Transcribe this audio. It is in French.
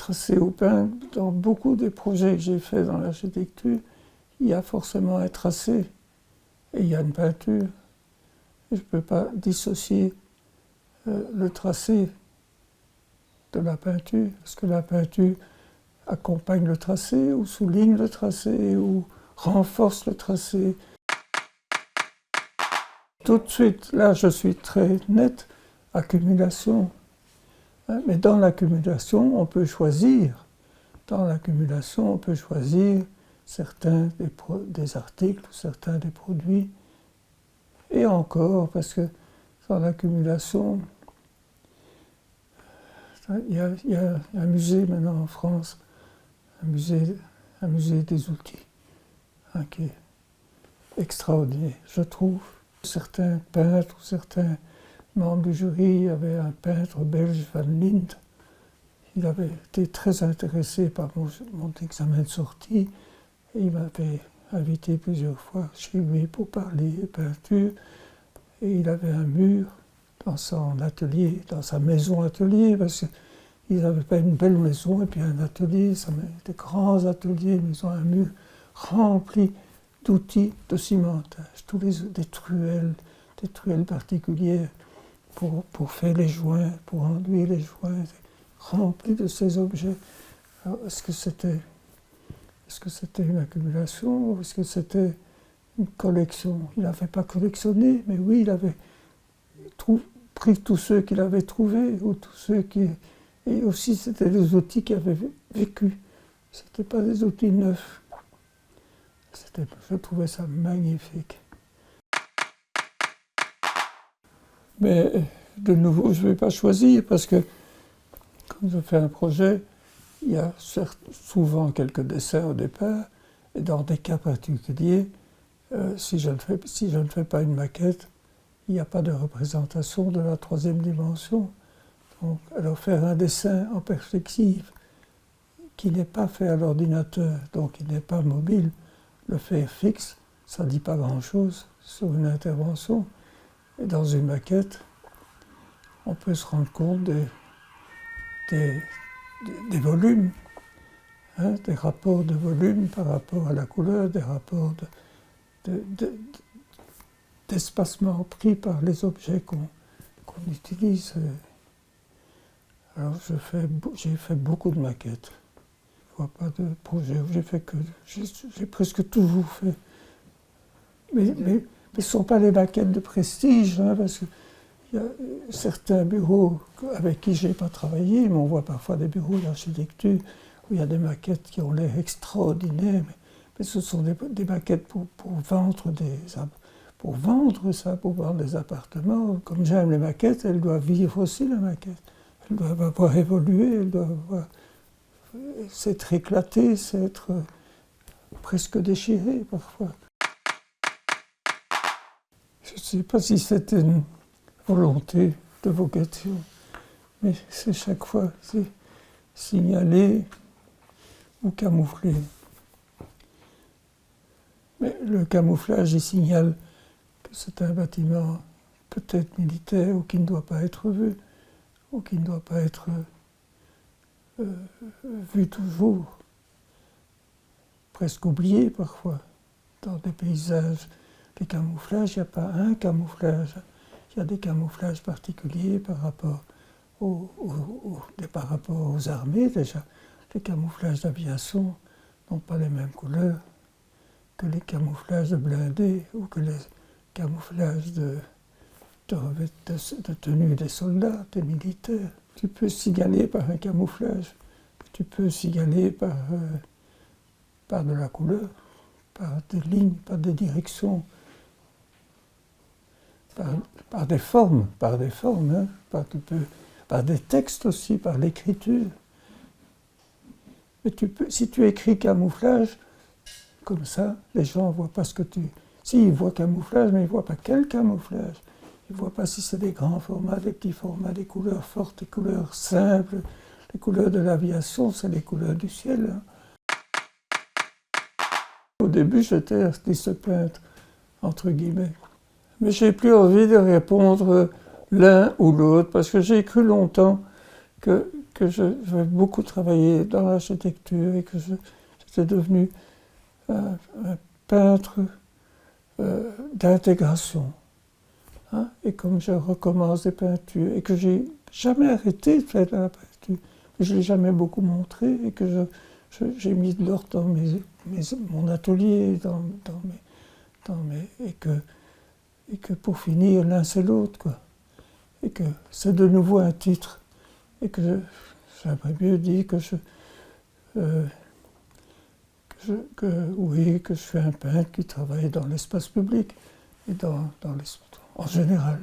tracé au pain, dans beaucoup des projets que j'ai faits dans l'architecture, il y a forcément un tracé et il y a une peinture. Et je ne peux pas dissocier le tracé de la peinture, parce que la peinture accompagne le tracé, ou souligne le tracé, ou renforce le tracé. Tout de suite, là, je suis très net, accumulation. Mais dans l'accumulation, on peut choisir. Dans l'accumulation, on peut choisir certains des articles, certains des produits. Et encore, parce que dans l'accumulation, il y a un musée maintenant en France, un musée des outils, qui est extraordinaire, je trouve. Certains peintres ou certains membres du jury, il y avait un peintre belge, Van Lint. Il avait été très intéressé par mon examen de sortie et il m'avait invité plusieurs fois chez lui pour parler peinture. Et il avait un mur dans son atelier, dans sa maison-atelier, parce qu'ils n'avaient pas une belle maison et puis un atelier, des grands ateliers, maison, un mur rempli d'outils de cimentage, des truelles particulières pour faire les joints, pour enduire les joints, remplis de ces objets. Alors, est-ce que c'était une accumulation ou est-ce que c'était une collection? Il n'avait pas collectionné, mais oui, il avait pris tous ceux qu'il avait trouvés, ou tous ceux qui... Et aussi, c'était des outils qui avaient vécu. Ce n'étaient pas des outils neufs. Je trouvais ça magnifique. Mais de nouveau, je ne vais pas choisir, parce que quand je fais un projet, il y a souvent quelques dessins au départ, et dans des cas particuliers, si je ne fais pas une maquette, il n'y a pas de représentation de la troisième dimension. Donc, alors faire un dessin en perspective qui n'est pas fait à l'ordinateur, donc qui n'est pas mobile, le faire fixe, ça ne dit pas grand-chose sur une intervention. Et dans une maquette, on peut se rendre compte des volumes, des rapports de volume par rapport à la couleur, des rapports d'espacement pris par les objets qu'on utilise. Alors j'ai fait beaucoup de maquettes. Je ne vois pas de projet où j'ai presque toujours fait. Mais ce ne sont pas les maquettes de prestige, parce qu'il y a certains bureaux avec qui je n'ai pas travaillé, mais on voit parfois des bureaux d'architecture où il y a des maquettes qui ont l'air extraordinaires, mais ce sont des maquettes pour vendre pour vendre des appartements. Comme j'aime les maquettes, elles doivent vivre aussi, la maquette. Elles doivent avoir évolué, elles doivent s'être éclatées, s'être presque déchirées parfois. Je ne sais pas si c'était une volonté de vocation, mais c'est chaque fois signalé ou camouflé. Mais le camouflage, il signale que c'est un bâtiment peut-être militaire ou qui ne doit pas être vu, ou qui ne doit pas être vu toujours, presque oublié parfois. Dans des paysages, les camouflages, il n'y a pas un camouflage, il y a des camouflages particuliers par rapport aux armées déjà. Les camouflages d'aviation n'ont pas les mêmes couleurs que les camouflages de blindés ou que les camouflages de tenue des soldats, des militaires. Tu peux signaler par un camouflage, tu peux signaler par de la couleur, par des lignes, par des directions, par des formes, par des textes aussi, par l'écriture. Mais si tu écris camouflage, comme ça, les gens ne voient pas ce que tu... Si, ils voient camouflage, mais ils ne voient pas quel camouflage. Ils ne voient pas si c'est des grands formats, des petits formats, des couleurs fortes, des couleurs simples. Les couleurs de l'aviation, c'est les couleurs du ciel. Au début, j'étais artiste peintre, entre guillemets. Mais j'ai plus envie de répondre l'un ou l'autre, parce que j'ai cru longtemps que que j'avais beaucoup travaillé dans l'architecture et que j'étais devenu un peintre d'intégration. Hein, et comme je recommence des peintures et que j'ai jamais arrêté de faire de la peinture, je ne l'ai jamais beaucoup montré et que j'ai mis de l'ordre dans mon atelier, et que pour finir, l'un c'est l'autre, quoi. Et que c'est de nouveau un titre. Et que j'aimerais mieux dire que oui, que je suis un peintre qui travaille dans l'espace public et en général.